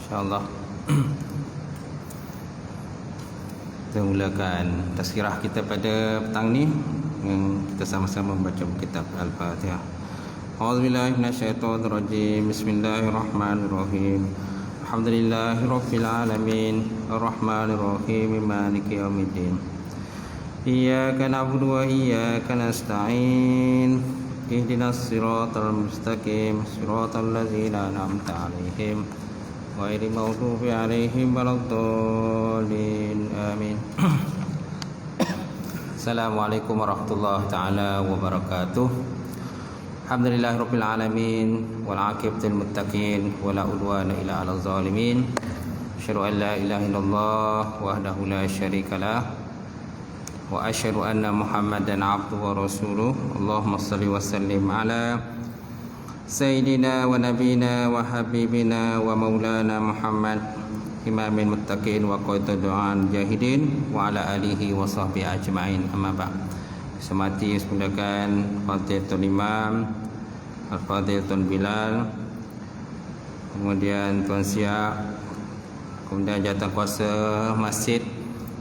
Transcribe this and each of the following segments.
InsyaAllah kita mulakan tazkirah kita pada petang ni dengan kita sama-sama membaca kitab Al-Fatihah. A'udzubillahi minasyaitonirrajim. Bismillahirrahmanirrahim. Alhamdulillahirabbil alamin, arrahmanirrahim, maliki yaumiddin. Iyyaka na'budu wa iyyaka nasta'in. Ihdinas siratal mustaqim, siratal ladzina an'amta 'alaihim ghairil maghdubi 'alaihim waladdallin. Amin. Assalamualaikum warahmatullahi taala wabarakatuh. Alhamdulillahirabbil alamin wal 'aqibatul muttaqin wala udwana illa 'alal zalimin. Asyhadu an la ilaha illallah wahdahu la syarikalah wa asyhadu anna Muhammadan 'abduhu wa rasuluh. Allahumma shalli wa sallim ala sayyidina wa nabiyina wa habibina wa maulana Muhammad imamil muttaqin wa qaidul du'an jahidin wa ala alihi wa sahbihi ajma'in. Amma ba'd. Semati sepulakan Fadilatul Imam Al-Fadilatul Bilal, kemudian Tuan Siap, kemudian Jawatankuasa Masjid,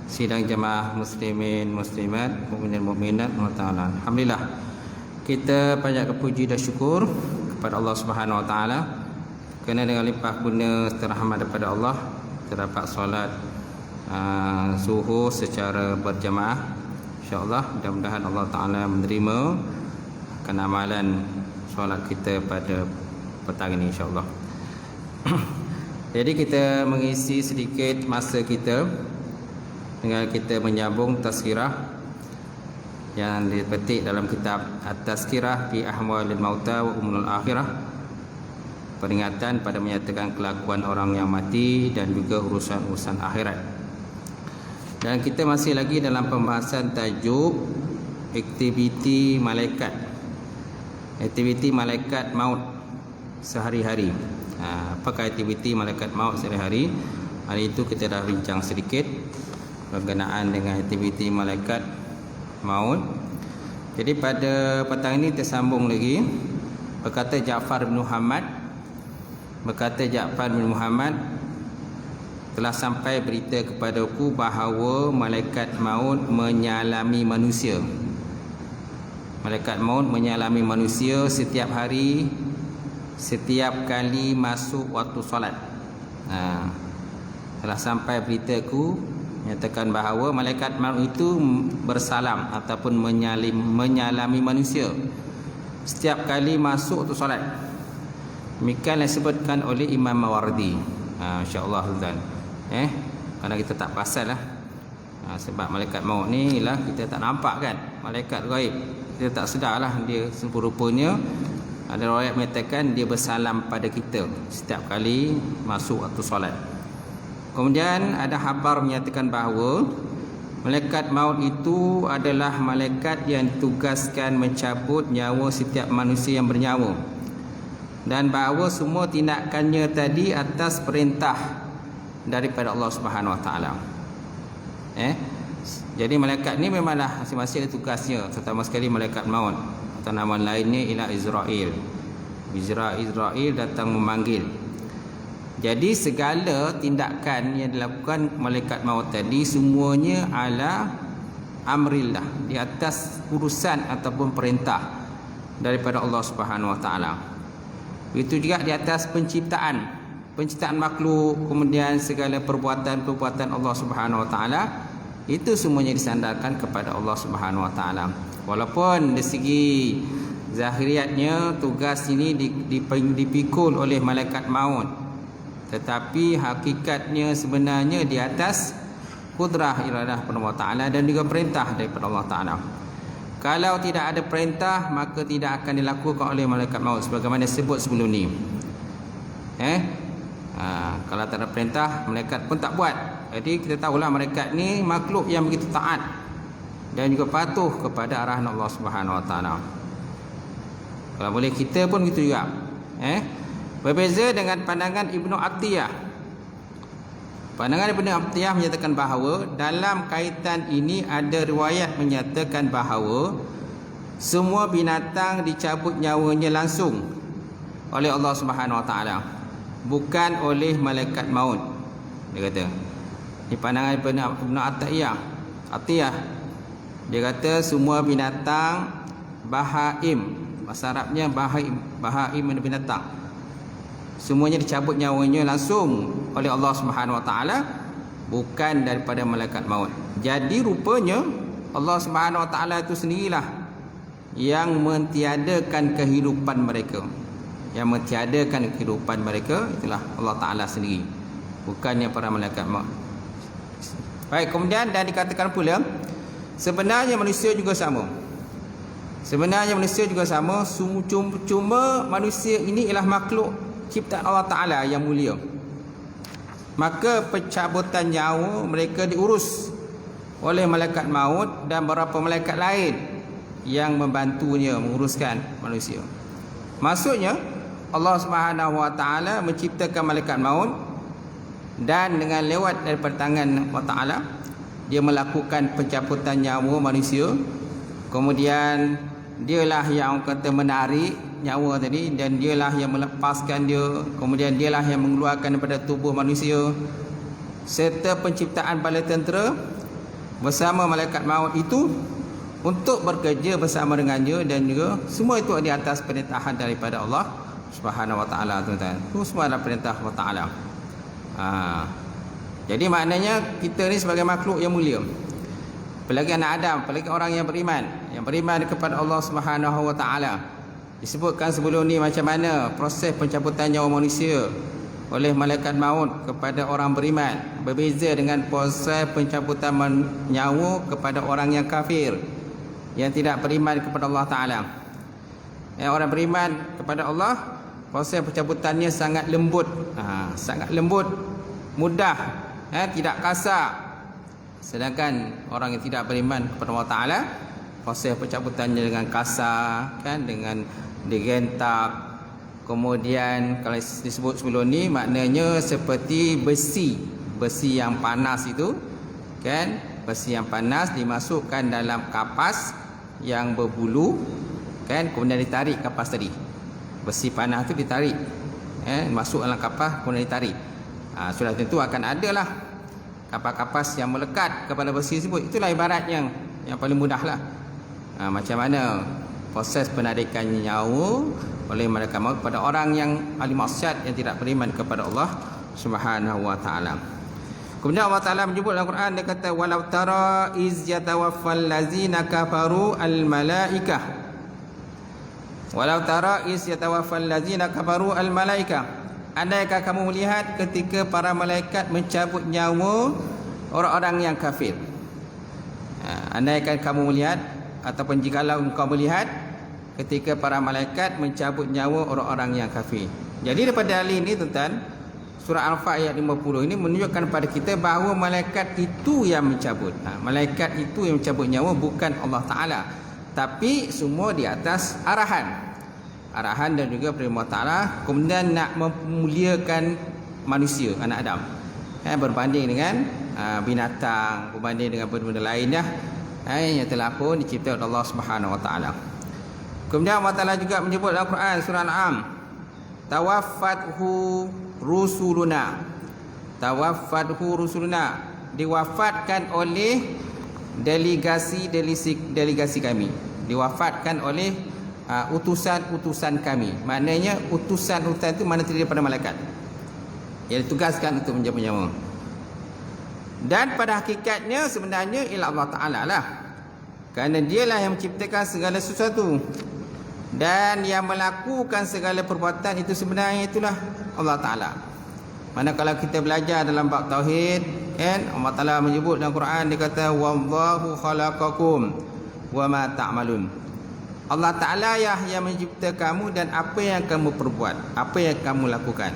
sidang jemaah muslimin muslimat, mukminin mukminat, Allah. Alhamdulillah, kita banyak kepuji dan syukur kepada Allah Subhanahu Wa Taala kerana dengan limpah guna rahmat daripada Allah terdapat solat zuhur secara berjamaah. InsyaAllah mudah-mudahan Allah Ta'ala menerima akan amalan solat kita pada petang ini, insyaAllah. Jadi kita mengisi sedikit masa kita dengan kita menyambung tazkirah yang dipetik dalam kitab At-Tazkirah fi Ahwalil Mauta wa Umurul Akhirah, peringatan pada menyatakan kelakuan orang yang mati dan juga urusan-urusan akhirat. Dan kita masih lagi dalam pembahasan tajuk aktiviti malaikat, aktiviti malaikat maut sehari-hari. Apakah aktiviti malaikat maut sehari-hari? Hari itu kita dah bincang sedikit berkenaan dengan aktiviti malaikat maut. Jadi pada petang ini tersambung lagi. Berkata Ja'far bin Muhammad, telah sampai berita kepadaku bahawa malaikat maut menyalami manusia. Malaikat maut menyalami manusia setiap hari, setiap kali masuk waktu solat. Telah sampai beritaku menyatakan bahawa malaikat maut itu bersalam ataupun menyalami manusia setiap kali masuk waktu solat. Demikian disebutkan oleh Imam Mawardi. InsyaAllah Tuan. Kerana kita tak pasal lah. Sebab malaikat maut ni lah kita tak nampak kan, malaikat gaib. Kita tak sedar lah dia rupanya ada riwayat mengatakan dia bersalam pada kita setiap kali masuk waktu solat. Kemudian ada khabar menyatakan bahawa malaikat maut itu adalah malaikat yang ditugaskan mencabut nyawa setiap manusia yang bernyawa, dan bahawa semua tindakannya tadi atas perintah daripada Allah Subhanahu Wa Taala. Jadi malaikat ni memanglah masing-masing ada tugasnya, terutama sekali malaikat maut atau nama lainnya ialah Israel. Israel datang memanggil. Jadi segala tindakan yang dilakukan malaikat maut tadi semuanya ala amrillah, di atas urusan ataupun perintah daripada Allah Subhanahu Wa Taala. Itu juga di atas penciptaan makhluk, kemudian segala perbuatan Allah Subhanahu Wa Taala itu semuanya disandarkan kepada Allah Subhanahu Wa Taala. Walaupun dari segi zahiriatnya tugas ini dipikul oleh malaikat maut, tetapi hakikatnya sebenarnya di atas kudrah iradah Allah Taala dan juga perintah daripada Allah Taala. Kalau tidak ada perintah, maka tidak akan dilakukan oleh malaikat maut sebagaimana disebut sebelum ni. Kalau tak ada perintah, malaikat pun tak buat. Jadi kita tahulah malaikat ni makhluk yang begitu taat dan juga patuh kepada arahan Allah Subhanahu Wa Taala. Kalau boleh kita pun begitu juga. Berbeza dengan pandangan Ibnu Atiyah. Pandangan Ibnu Atiyah menyatakan bahawa dalam kaitan ini ada riwayat menyatakan bahawa semua binatang dicabut nyawanya langsung oleh Allah Subhanahu Wa Taala. bukan oleh malaikat maut. Dia kata, di pandangan Ibn Atiyah, dia kata semua binatang bahaim, bahasa Arabnya bahaim mana binatang, semuanya dicabut nyawanya langsung oleh Allah Subhanahu Wa Taala, bukan daripada malaikat maut. Jadi rupanya Allah Subhanahu Wa Taala itu sendirilah yang mentiadakan kehidupan mereka. Yang mentiadakan kehidupan mereka itulah Allah Taala sendiri, bukannya para malaikat maut. Baik, kemudian dan dikatakan pula sebenarnya manusia juga sama. Sebenarnya manusia juga sama, cuma manusia ini ialah makhluk ciptaan Allah Ta'ala yang mulia. Maka pencabutan nyawa mereka diurus oleh malaikat maut dan beberapa malaikat lain yang membantunya menguruskan manusia. Maksudnya Allah Subhanahu Wa Ta'ala menciptakan malaikat maut, dan dengan lewat daripada tangan Allah Ta'ala dia melakukan pencabutan nyawa manusia. Kemudian dialah yang kata menarik nyawa tadi, dan dialah yang melepaskan dia. Kemudian dialah yang mengeluarkan daripada tubuh manusia, serta penciptaan bala tentera bersama malaikat maut itu untuk bekerja bersama dengannya, dan juga semua itu di atas perintahan daripada Allah Subhanahu Wa Ta'ala, tuan-tuan. Itu semua adalah perintah Allah Ta'ala. Jadi maknanya kita ni sebagai makhluk yang mulia, apalagi anak Adam, apalagi orang yang beriman kepada Allah Subhanahu Wa Ta'ala. Disebutkan sebelum ni macam mana proses pencabutan nyawa manusia oleh malaikat maut kepada orang beriman, berbeza dengan proses pencabutan nyawa kepada orang yang kafir, yang tidak beriman kepada Allah Ta'ala. Orang beriman kepada Allah, proses pencabutannya sangat lembut, mudah, tidak kasar. Sedangkan orang yang tidak beriman kepada Allah Ta'ala, proses pencabutannya dengan kasar, kan, dengan digentak. Kemudian kalau disebut sebelum ni, maknanya seperti besi yang panas itu, kan, besi yang panas dimasukkan dalam kapas yang berbulu, kan, kemudian ditarik kapas tadi. Besi panas tu ditarik, masuk dalam kapas, kemudian ditarik. Sudah tentu akan adalah kapas-kapas yang melekat kepada besi tersebut. Itulah ibarat yang paling mudahlah. Macam mana proses penarikan nyawa oleh malaikat maut pada orang yang ahli maksiat, yang tidak beriman kepada Allah Subhanahu Wa Ta'ala. Kemudian Allah Ta'ala menyebut dalam Quran, dia kata walau tara iz yatawaffal ladzina kafaru al malaikah. Walau tara iz yatawaffal ladzina kafaru al malaikah. Andaikah kamu melihat ketika para malaikat mencabut nyawa orang-orang yang kafir. Andaikan kamu melihat, ataupun jikalau engkau melihat ketika para malaikat mencabut nyawa orang-orang yang kafir. Jadi daripada dalil ini, tuan-tuan, surah Al-Anfal ayat 50 ini menunjukkan kepada kita bahawa malaikat itu yang mencabut. Malaikat itu yang mencabut nyawa, bukan Allah Ta'ala. Tapi semua di atas arahan dan juga perintah Ta'ala. Kemudian nak memuliakan manusia, anak Adam, berbanding dengan binatang, berbanding dengan benda-benda lainnya yang telah pun dicipta oleh Allah Subhanahu Wa Ta'ala. Kemudian Allah Ta'ala juga menyebut dalam Quran surah Al-An'am, tawaffathu rusuluna. Tawaffathu rusuluna, diwafatkan oleh delegasi kami, diwafatkan oleh utusan-utusan kami. Maknanya utusan-utusan itu mana terdiri daripada malaikat yang ditugaskan untuk menjaga nyawa. Dan pada hakikatnya sebenarnya ialah Allah Ta'ala lah, kerana dialah yang menciptakan segala sesuatu, dan yang melakukan segala perbuatan itu sebenarnya itulah Allah Ta'ala. Mana kalau kita belajar dalam bab tauhid, kan, Allah Ta'ala menyebut dalam Quran, dia kata wallahu khalaqakum wa ma ta'malun. Allah Ta'ala yang mencipta kamu dan apa yang kamu perbuat, apa yang kamu lakukan.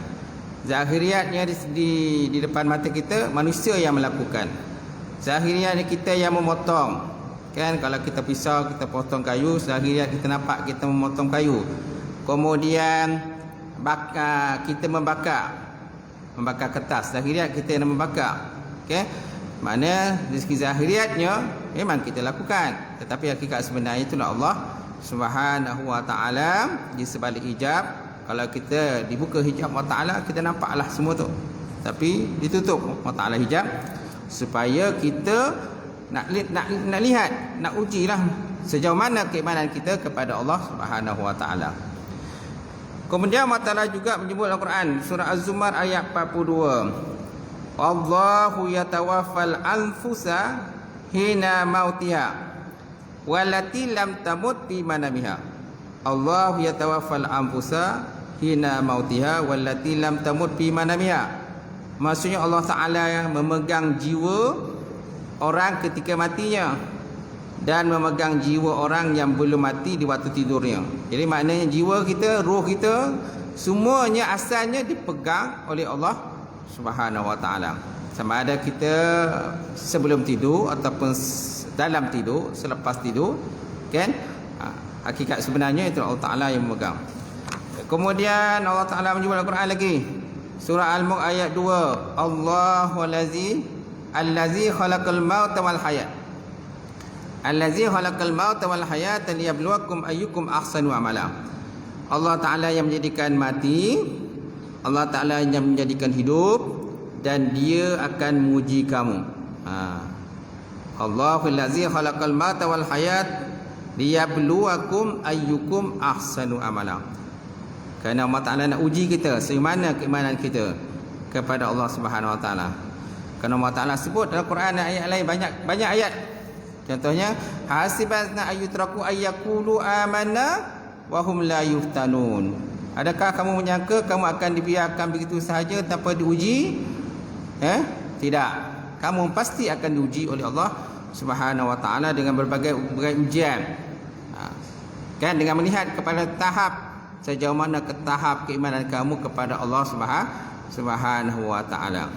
Zahiriatnya di depan mata kita, manusia yang melakukan. Zahiriatnya kita yang memotong, kan, kalau kita pisau, kita potong kayu, zahiriat kita nampak kita memotong kayu. Kemudian kita membakar kertas, zahiriat kita yang membakar. Okey, mana dari segi zahiriatnya memang kita lakukan, tetapi hakikat sebenarnya itulah Allah Subhanahu Wa Ta'ala di sebalik hijab. Kalau kita dibuka hijab Allah Ta'ala, kita nampaklah semua tu. Tapi ditutup Allah Ta'ala hijab supaya kita nak lihat, nak ujilah sejauh mana keimanan kita kepada Allah Subhanahu Wa Ta'ala. Kemudian Allah Ta'ala juga menyebut dalam Quran surah Az-Zumar ayat 42. Allahu yatawaffal anfusa hina mautiha wallati lam tamut fi manamiha. Allahu yatawaffal anfusa hina mautiha wallati lam tamut fi manamiha. Maksudnya Allah Ta'ala yang memegang jiwa orang ketika matinya dan memegang jiwa orang yang belum mati di waktu tidurnya. Jadi maknanya jiwa kita, roh kita, semuanya asalnya dipegang oleh Allah Subhanahu Wa Ta'ala. Sama ada kita sebelum tidur ataupun dalam tidur, selepas tidur, kan? Hakikat sebenarnya itu Allah Ta'ala yang memegang. Kemudian Allah Ta'ala menyebut dalam Quran lagi, surah Al-Mulk ayat 2, Allahu allazi khalaqal mauta wal hayat. Allazi khalaqal mauta wal hayata liyabluwakum ayyukum ahsanu amala. Allah Ta'ala yang menjadikan mati, Allah Ta'ala yang menjadikan hidup, dan Dia akan menguji kamu. Allahul ladzi khalaqal mauta wal hayat liyabluwakum ayyukum ahsanu amala. Kerana Allah Ta'ala nak uji kita bagaimana keimanan kita kepada Allah Subhanahu Wa Ta'ala. Kerana Allah Ta'ala sebut dalam Quran dan ayat lain banyak ayat. Contohnya, hasibana ayyutraku ayyaqulu amanna wa hum la yuftanun. Adakah kamu menyangka kamu akan dibiarkan begitu sahaja tanpa diuji? Tidak. Kamu pasti akan diuji oleh Allah Subhanahu Wa Ta'ala dengan berbagai ujian. Kan, dengan melihat kepada tahap sejauh mana ke tahap keimanan kamu kepada Allah Subhanahu Wa Ta'ala.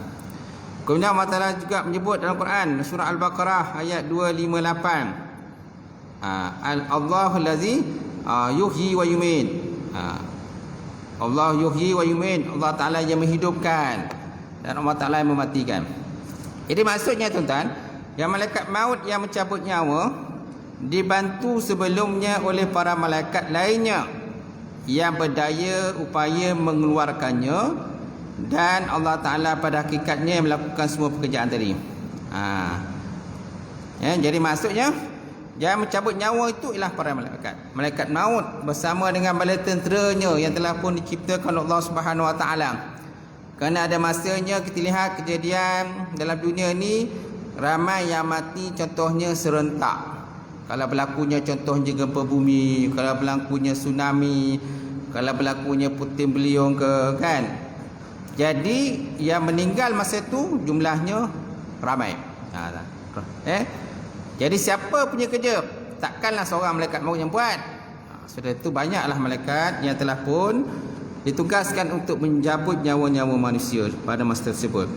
Kemudian Allah Ta'ala juga menyebut dalam Quran surah Al-Baqarah ayat 258. Allahu allazi yuhyi wa yumiit. Allah yuhyi wa yumiit. Allah Ta'ala yang menghidupkan dan Allah Ta'ala yang mematikan. Jadi maksudnya tuan-tuan, yang malaikat maut yang mencabut nyawa dibantu sebelumnya oleh para malaikat lainnya yang berdaya upaya mengeluarkannya, dan Allah Ta'ala pada hakikatnya yang melakukan semua pekerjaan tadi. Jadi maksudnya yang mencabut nyawa itu ialah para malaikat. Malaikat maut bersama dengan bala tenteranya yang telah pun diciptakan Allah Subhanahu Wa Ta'ala. Kerana ada masanya kita lihat kejadian dalam dunia ni, ramai yang mati contohnya serentak. Kalau berlakunya contohnya gempa bumi, kalau berlakunya tsunami, kalau berlakunya puting beliung ke, kan? Jadi yang meninggal masa itu jumlahnya ramai. Jadi siapa punya kerja? Takkanlah seorang malaikat maut yang buat. Sudah itu banyaklah malaikat yang telah pun ditugaskan untuk menjabut nyawa-nyawa manusia pada masa tersebut.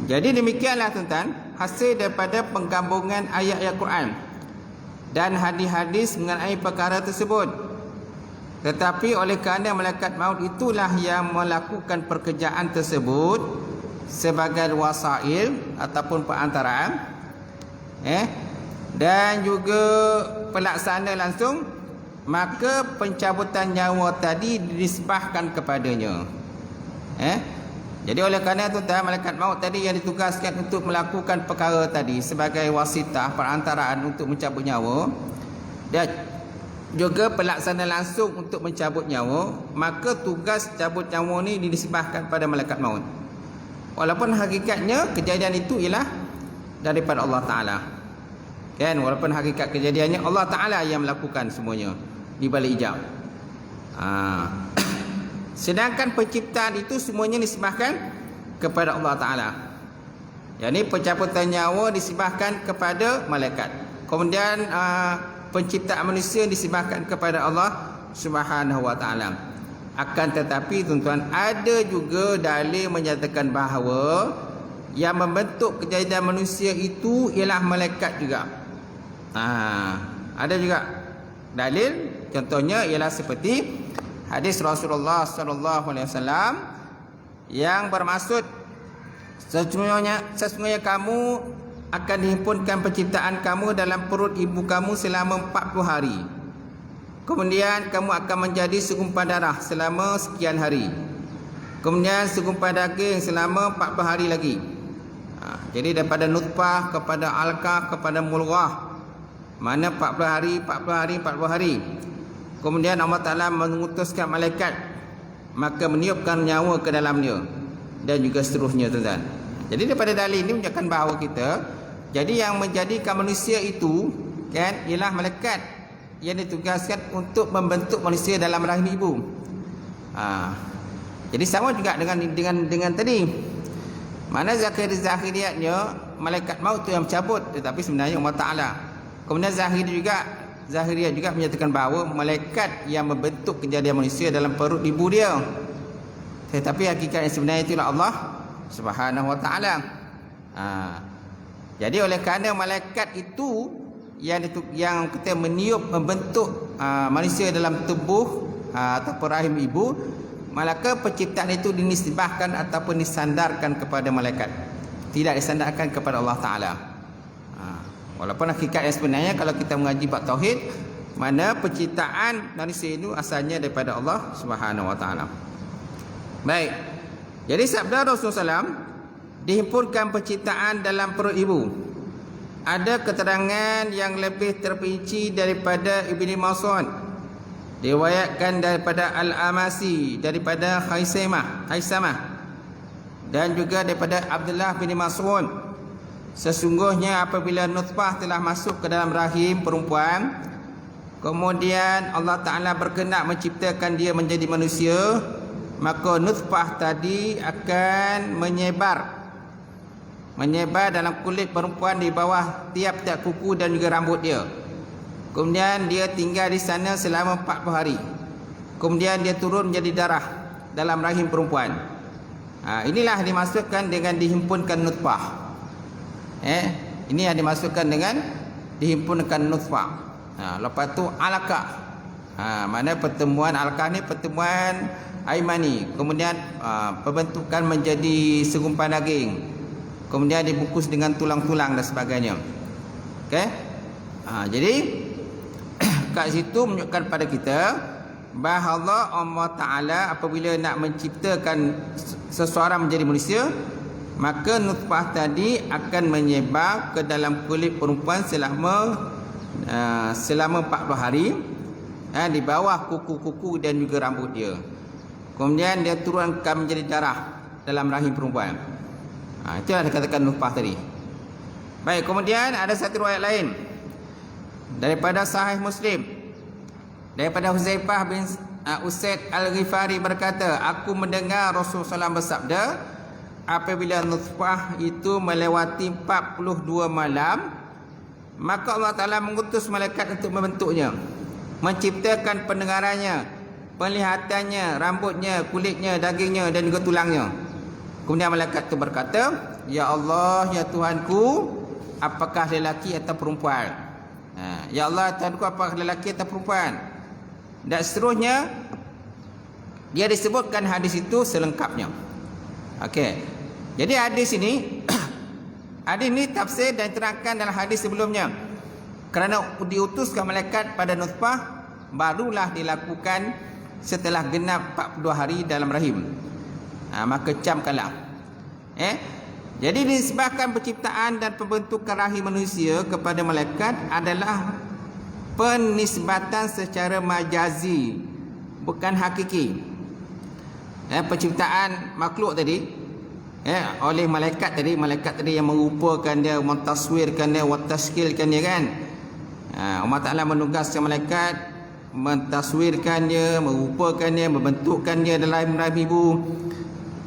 Jadi demikianlah tuan-tuan, hasil daripada penggabungan ayat-ayat Quran dan hadis-hadis mengenai perkara tersebut. Tetapi oleh kerana malaikat maut itulah yang melakukan pekerjaan tersebut sebagai wasail ataupun perantaraan, dan juga pelaksana langsung, maka pencabutan nyawa tadi dinisbahkan kepadanya. Jadi oleh kerana tuan-tuan, malaikat maut tadi yang ditugaskan untuk melakukan perkara tadi sebagai wasitah, perantaraan untuk mencabut nyawa, dan juga pelaksana langsung untuk mencabut nyawa, maka tugas cabut nyawa ni dinisbahkan pada malaikat maut. Walaupun hakikatnya kejadian itu ialah daripada Allah Ta'ala, kan? Walaupun hakikat kejadiannya Allah Ta'ala yang melakukan semuanya di balik ijab. Sedangkan penciptaan itu semuanya disebahkan kepada Allah Ta'ala. Yang ini pencabutan nyawa disebahkan kepada malaikat. Kemudian penciptaan manusia disebahkan kepada Allah Subhanahu Wa Ta'ala. Akan tetapi tuan-tuan, ada juga dalil menyatakan bahawa yang membentuk kejadian manusia itu ialah malaikat juga. Ada juga dalil, contohnya ialah seperti hadis Rasulullah SAW yang bermaksud sesungguhnya kamu akan dihimpunkan penciptaan kamu dalam perut ibu kamu selama 40 hari. Kemudian kamu akan menjadi segumpal darah selama sekian hari. Kemudian segumpal daging selama 40 hari lagi. Jadi daripada nutfah kepada alqah kepada mulghah. Mana 40 hari, 40 hari, 40 hari. Kemudian Allah Ta'ala mengutuskan malaikat, maka meniupkan nyawa ke dalamnya. Dan juga seterusnya, tuan-tuan. Jadi daripada dalil ini menunjukkan bahawa kita, jadi yang menjadikan manusia itu kan ialah malaikat yang ditugaskan untuk membentuk manusia dalam rahim ibu. Jadi sama juga dengan tadi. Mana zahiriatnya malaikat maut tu yang mencabut, tetapi sebenarnya Allah Ta'ala. Kemudian Zahiriyat juga menyatakan bahawa malaikat yang membentuk kejadian manusia dalam perut ibu dia. Tetapi hakikat yang sebenarnya itulah Allah Subhanahu Wa Ta'ala. Jadi oleh kerana malaikat itu yang kita meniup membentuk manusia dalam tubuh ataupun rahim ibu, maka penciptaan itu dinisbahkan ataupun disandarkan kepada malaikat, tidak disandarkan kepada Allah Ta'ala. Walaupun hakikat yang sebenarnya kalau kita mengaji bab tauhid, mana penciptaan manusia itu asalnya daripada Allah Subhanahu Wa Ta'ala. Baik. Jadi sabda Rasulullah SAW, dihimpunkan penciptaan dalam perut ibu. Ada keterangan yang lebih terperinci daripada Ibnu Mas'ud. Diriwayatkan daripada Al-Amasi, daripada Khaisamah, dan juga daripada Abdullah bin Mas'ud. Sesungguhnya apabila nutfah telah masuk ke dalam rahim perempuan, kemudian Allah Ta'ala berkenak menciptakan dia menjadi manusia, maka nutfah tadi akan menyebar dalam kulit perempuan di bawah tiap-tiap kuku dan juga rambut dia. Kemudian dia tinggal di sana selama 40 hari. Kemudian dia turun menjadi darah dalam rahim perempuan. Inilah dimaksudkan dengan dihimpunkan nutfah. Ini yang dimaksudkan dengan dihimpunkan nutfah. Lepas tu alaqah. Mana pertemuan alaqah ni pertemuan air mani. Kemudian pembentukan menjadi segumpal daging. Kemudian dibungkus dengan tulang-tulang dan sebagainya. Okey. Jadi kat situ menunjukkan pada kita bahawa Allah Ta'ala apabila nak menciptakan seseorang menjadi manusia, maka nutfah tadi akan menyebar ke dalam kulit perempuan selama 40 hari di bawah kuku-kuku dan juga rambut dia. Kemudian dia turunkan menjadi darah dalam rahim perempuan. Itulah dikatakan nutfah tadi. Baik, kemudian ada satu riwayat lain daripada Sahih Muslim, daripada Huzaifah bin Usaid Al-Ghifari berkata, aku mendengar Rasulullah SAW bersabda, apabila nutfah itu melewati 42 malam, maka Allah Ta'ala mengutus malaikat untuk membentuknya, menciptakan pendengarannya, penglihatannya, rambutnya, kulitnya, dagingnya dan juga tulangnya. Kemudian malaikat itu berkata, ya Allah, ya Tuhanku, apakah lelaki atau perempuan? Ya Allah, Tuhanku, apakah lelaki atau perempuan? Dan seterusnya dia disebutkan hadis itu selengkapnya. Okey. Jadi hadis ini hadis ini tafsir dan terangkan dalam hadis sebelumnya. Kerana diutuskan malaikat pada nutfah, barulah dilakukan setelah genap 42 hari dalam rahim. Maka camkanlah. Jadi disebabkan penciptaan dan pembentukan rahim manusia kepada malaikat adalah penisbatan secara majazi, bukan hakiki. Penciptaan makhluk tadi oleh malaikat tadi yang merupakan dia, mentaswirkan dia, watashkilkan dia kan. Allah Ta'ala menugaskan malaikat mentaswirkan dia, merupakan dia, membentukkan dia dalam rahim ibu.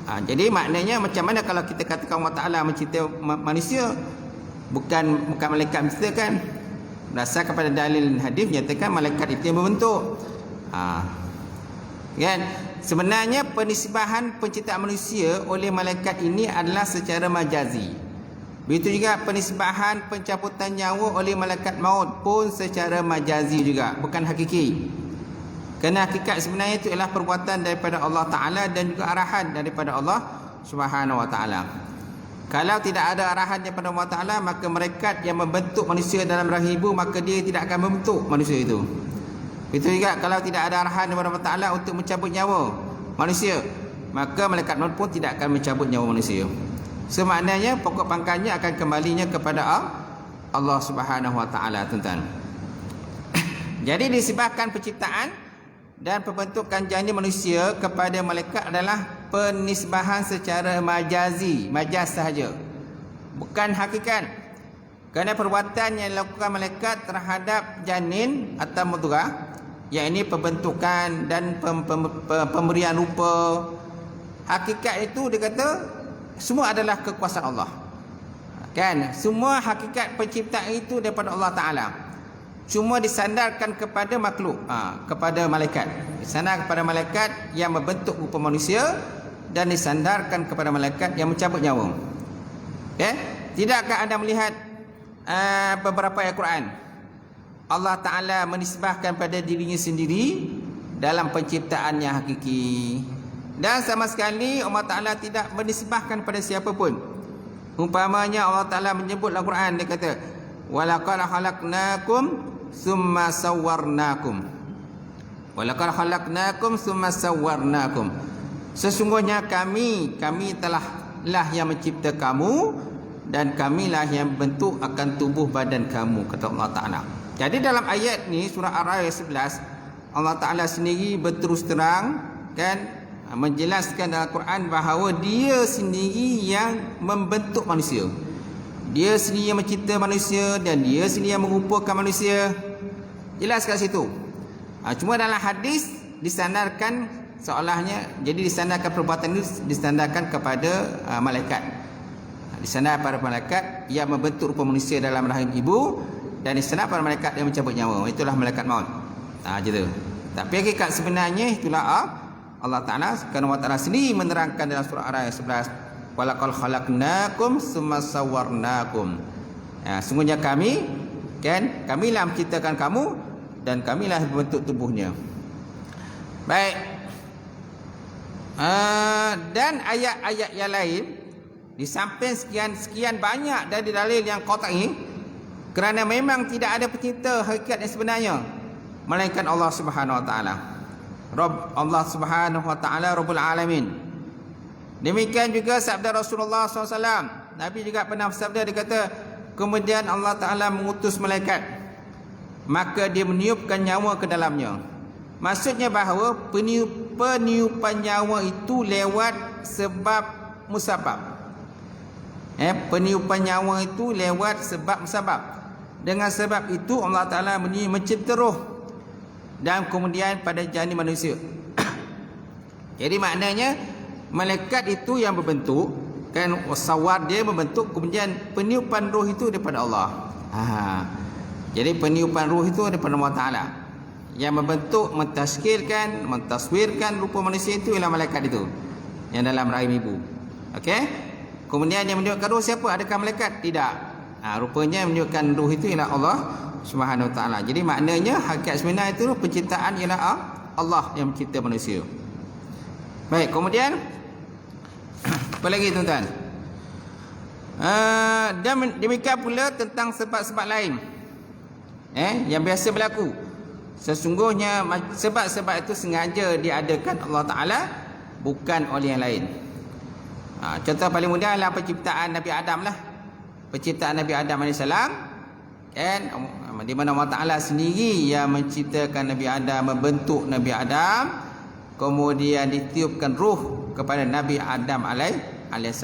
Jadi maknanya macam mana kalau kita katakan Allah Ta'ala mencipta manusia, bukan malaikat menciptakan. Berdasarkan kepada dalil hadis nyatakan malaikat itu yang membentuk. Kan? Sebenarnya penisbahan penciptaan manusia oleh malaikat ini adalah secara majazi. Begitu juga penisbahan pencabutan nyawa oleh malaikat maut pun secara majazi juga, bukan hakiki. Kerana hakikat sebenarnya itu ialah perbuatan daripada Allah Ta'ala dan juga arahan daripada Allah Subhanahu Wa Ta'ala. Kalau tidak ada arahan daripada Allah Ta'ala, maka malaikat yang membentuk manusia dalam rahim ibu, maka dia tidak akan membentuk manusia itu. Itu juga kalau tidak ada arahan daripada Allah Ta'ala untuk mencabut nyawa manusia, maka malaikat maut pun tidak akan mencabut nyawa manusia. So maknanya pokok pangkalnya akan kembalinya kepada Allah Subhanahu Wa Ta'ala, tuan-tuan. Jadi disebabkan penciptaan dan pembentukan janin manusia kepada malaikat adalah penisbahan secara majazi, majaz sahaja, bukan hakikat. Kerana perbuatan yang dilakukan malaikat terhadap janin atau mudghah, yakni pembentukan dan pemberian rupa, hakikat itu dia kata semua adalah kekuasaan Allah. Kan? Semua hakikat penciptaan itu daripada Allah Ta'ala. Cuma disandarkan kepada makhluk, kepada malaikat. Disandar kepada malaikat yang membentuk rupa manusia dan disandarkan kepada malaikat yang mencabut nyawa. Okay? Tidakkah anda melihat beberapa ayat Quran Allah Ta'ala menisbahkan pada dirinya sendiri dalam penciptaan yang hakiki, dan sama sekali Allah Ta'ala tidak menisbahkan pada siapa pun. Umpamanya Allah Ta'ala menyebut dalam Quran, dia kata walaqad khalaqnakum summa sawwarnakum. Walaqad khalaqnakum summa sawwarnakum. Sesungguhnya kami telah yang mencipta kamu dan kamilah yang bentuk akan tubuh badan kamu, kata Allah Ta'ala. Jadi dalam ayat ni surah Ar-Ra'd 11, Allah Ta'ala sendiri berterus terang kan menjelaskan dalam Quran bahawa dia sendiri yang membentuk manusia, dia sendiri yang mencipta manusia, dan dia sendiri yang merupakan manusia. Jelas kat situ. Cuma dalam hadis disandarkan seolahnya, jadi disandarkan perbuatan itu disandarkan kepada malaikat. Disandar pada malaikat yang membentuk rupa manusia dalam rahim ibu, dan disandar pada malaikat yang mencabut nyawa. Itulah malaikat maut. Gitu. Tapi hakikat sebenarnya itulah Allah Ta'ala. Kerana Allah Ta'ala sendiri menerangkan dalam surah Ar-Ra'd 11, walaqad khalaqnakum summa sawwarnakum. Sungguhnya kamilah menciptakan kamu dan kamilah membentuk tubuhnya. Baik. Dan ayat-ayat yang lain, di samping sekian banyak dari dalil yang qat'i, kerana memang tidak ada pencipta hakikat yang sebenarnya melainkan Allah Subhanahu Wa Ta'ala. Allah Subhanahu Wa Ta'ala Rabbul Alamin. Demikian juga sabda Rasulullah SAW. Nabi juga pernah bersabda, dia kata kemudian Allah Ta'ala mengutus malaikat, maka dia meniupkan nyawa ke dalamnya. Maksudnya bahawa peniupan nyawa itu lewat sebab musabab. Peniupan nyawa itu lewat sebab musabab. Dengan sebab itu Allah Ta'ala mencipta roh dan kemudian pada janin manusia. Jadi maknanya malaikat itu yang berbentuk, kan, sawar dia membentuk, kemudian peniupan roh itu daripada Allah. Jadi peniupan roh itu daripada Allah Ta'ala. Yang membentuk, mentaswirkan rupa manusia itu ialah malaikat itu yang dalam rahim ibu. Okey? Kemudian yang menunjukkan roh siapa? Adakah malaikat? Tidak. Rupanya yang menunjukkan roh itu ialah Allah Subhanahu Wa Ta'ala. Jadi maknanya hakikat sebenar itu penciptaan ialah Allah yang mencipta manusia. Baik, kemudian apa lagi tuan-tuan? Dan demikian pula tentang sebab-sebab lain yang biasa berlaku. Sesungguhnya sebab-sebab itu sengaja diadakan Allah Ta'ala, bukan oleh yang lain. Contoh paling mudah adalah penciptaan Nabi Adam lah. Penciptaan Nabi Adam AS, kan, di mana Allah Ta'ala sendiri yang menciptakan Nabi Adam, membentuk Nabi Adam, kemudian ditiupkan ruh kepada Nabi Adam AS.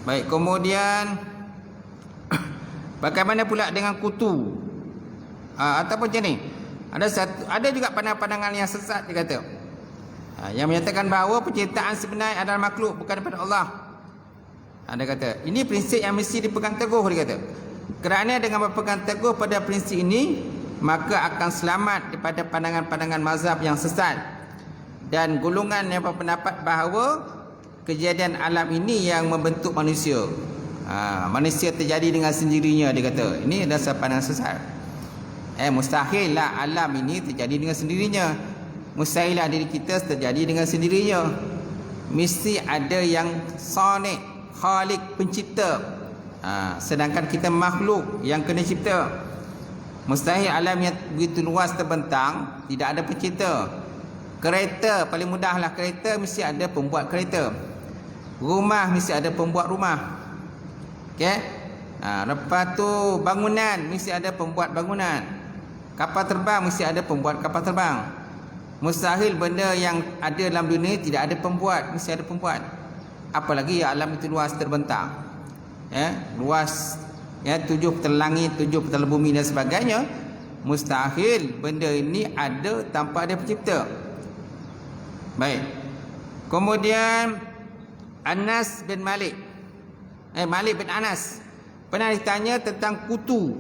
Baik, kemudian bagaimana pula dengan kutu ataupun jenis? Ada juga pandangan yang sesat, dia kata, yang menyatakan bahawa penciptaan sebenarnya adalah makhluk, bukan daripada Allah. Dia kata ini prinsip yang mesti dipegang teguh, dia kata. Kerana dengan berpegang teguh pada prinsip ini, maka akan selamat daripada pandangan-pandangan mazhab yang sesat dan golongan yang berpendapat bahawa kejadian alam ini yang membentuk manusia. Manusia terjadi dengan sendirinya, dia kata. Ini dasar pandangan sesat. Mustahil lah alam ini terjadi dengan sendirinya. Mustahil lah diri kita terjadi dengan sendirinya. Mesti ada yang saniq, khalik, pencipta. Sedangkan kita makhluk yang kena cipta. Mustahil alam yang begitu luas terbentang, tidak ada pencipta. Kereta paling mudahlah, kereta mesti ada pembuat kereta. Rumah mesti ada pembuat rumah. Okey. Lepas tu bangunan mesti ada pembuat bangunan. Kapal terbang mesti ada pembuat kapal terbang. Mustahil benda yang ada dalam dunia tidak ada pembuat, mesti ada pembuat. Apalagi ya alam itu luas terbentang. Luas 7 petal langit, 7 petal bumi dan sebagainya. Mustahil benda ini ada tanpa ada pencipta. Baik. Kemudian Anas bin Malik. Malik bin Anas pernah ditanya tentang kutu.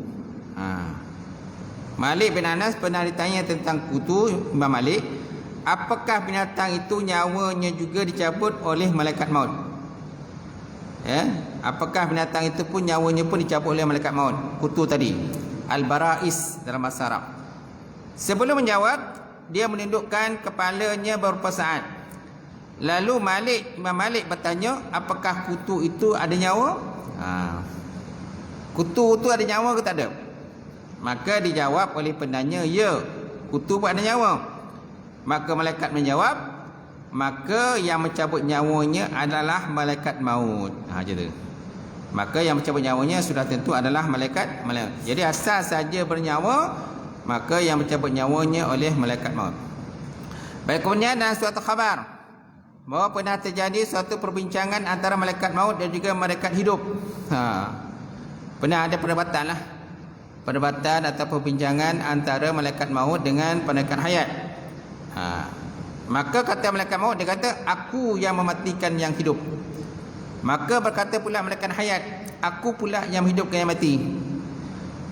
Malik bin Anas pernah ditanya tentang kutu Imam Malik, apakah binatang itu nyawanya juga dicabut oleh malaikat maut? Apakah binatang itu pun nyawanya pun dicabut oleh malaikat maut? Kutu tadi, Al-Barais dalam bahasa Arab. Sebelum menjawab, dia menundukkan kepalanya beberapa saat. Lalu Imam Malik bertanya, apakah kutu itu ada nyawa? Kutu itu ada nyawa ke tak ada? Maka dijawab oleh penanya, ya, kutu pun ada nyawa. Maka malaikat menjawab, maka yang mencabut nyawanya adalah malaikat maut. Macam tu. Maka yang mencabut nyawanya sudah tentu adalah malaikat. Jadi asal saja bernyawa, maka yang mencabut nyawanya oleh malaikat maut. Baik, kemudian dalam suatu khabar bahawa pernah terjadi suatu perbincangan antara malaikat maut dan juga malaikat hidup. Pernah ada perdebatan lah. Perdebatan atau perbincangan antara malaikat maut dengan malaikat hayat. Maka kata malaikat maut, dia kata, aku yang mematikan yang hidup. Maka berkata pula malaikat hayat, aku pula yang menghidupkan yang mati.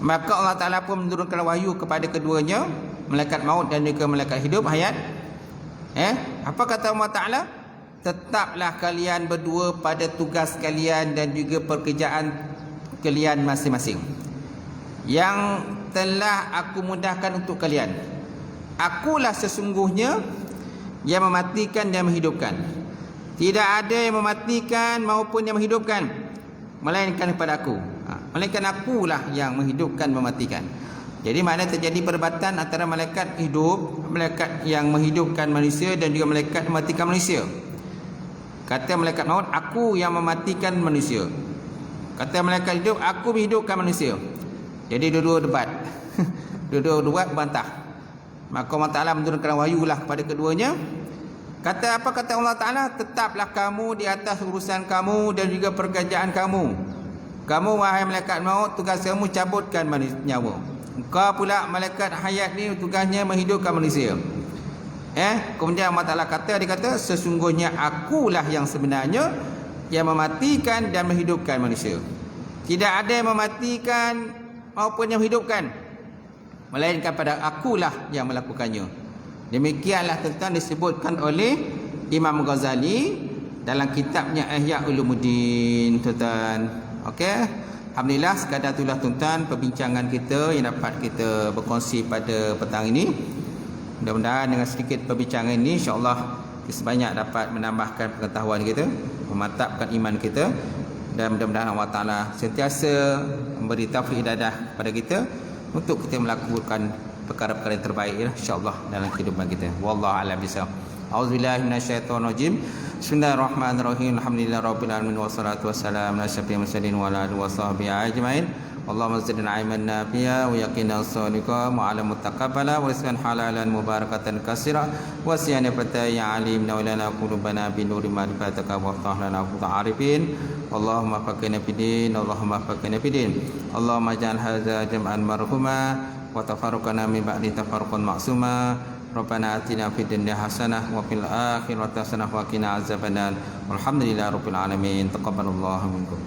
Maka Allah Ta'ala pun menurunkan wahyu kepada keduanya, malaikat maut dan juga malaikat hidup, hayat. Apa kata Allah Ta'ala? Tetaplah kalian berdua pada tugas kalian dan juga pekerjaan kalian masing-masing, yang telah aku mudahkan untuk kalian. Akulah sesungguhnya yang mematikan dan menghidupkan. Tidak ada yang mematikan maupun yang menghidupkan melainkan kepada aku. Melainkan akulah yang menghidupkan, mematikan. Jadi mana terjadi perdebatan antara malaikat hidup, malaikat yang menghidupkan manusia dan juga malaikat mematikan manusia. Kata malaikat maut, aku yang mematikan manusia. Kata malaikat hidup, aku menghidupkan manusia. Jadi dua-dua debat. Dua-dua debat bantah. Maka Allah Ta'ala menurunkan wahyu lah kepada keduanya. Kata apa kata Allah Ta'ala? Tetaplah kamu di atas urusan kamu dan juga pekerjaan kamu. Kamu wahai malaikat maut, tugas kamu cabutkan nyawa. Engkau pula malaikat hayat ni tugasnya menghidupkan manusia. Kemudian Allah Ta'ala kata, dia kata, sesungguhnya akulah yang sebenarnya yang mematikan dan menghidupkan manusia. Tidak ada yang mematikan maupun yang menghidupkan melainkan pada akulah yang melakukannya. Demikianlah tentang disebutkan oleh Imam Ghazali dalam kitabnya Ihya Ulumuddin, tuan-tuan. Okey, alhamdulillah sekadar itulah tuan-tuan perbincangan kita yang dapat kita berkongsi pada petang ini. Mudah-mudahan dengan sedikit perbincangan ini insya-Allah sebanyak dapat menambahkan pengetahuan kita, memantapkan iman kita, dan mudah-mudahan Allah Ta'ala sentiasa memberi taufik hidayah kepada kita untuk kita melakukan perkara-perkara yang terbaik, insya-Allah, dalam kehidupan kita. Wallahu a'lam bishawab. Auzubillahi minasyaitonirrajim. Bismillahirrahmanirrahim. Alhamdulillahirabbil alamin wassalatu wassalamu ala asyrafil mursalin wa ala alihi washabbihi ajmain. Allahumma zidna ilman nafi'a wa yaqina as-sadiqa wa 'ala mutaqabbala wa rizqan halalan mubarakatan katsira wa siyana fataya alim wa lana qulubana bi nuri ma'rifatika wa tahlana arifin. Allahumma faqina fid-din, Allahumma faqina fid-din. Allahumma ja'al hadza jam'an marhuma wa tafarraqana min ba'di tafarruqan ma'suma. Rabbana atina fid dunya hasanah wa fil akhirati hasanah wa qina azabannar. Walhamdulillahirabbil alamin. Taqabbalallahu minkum.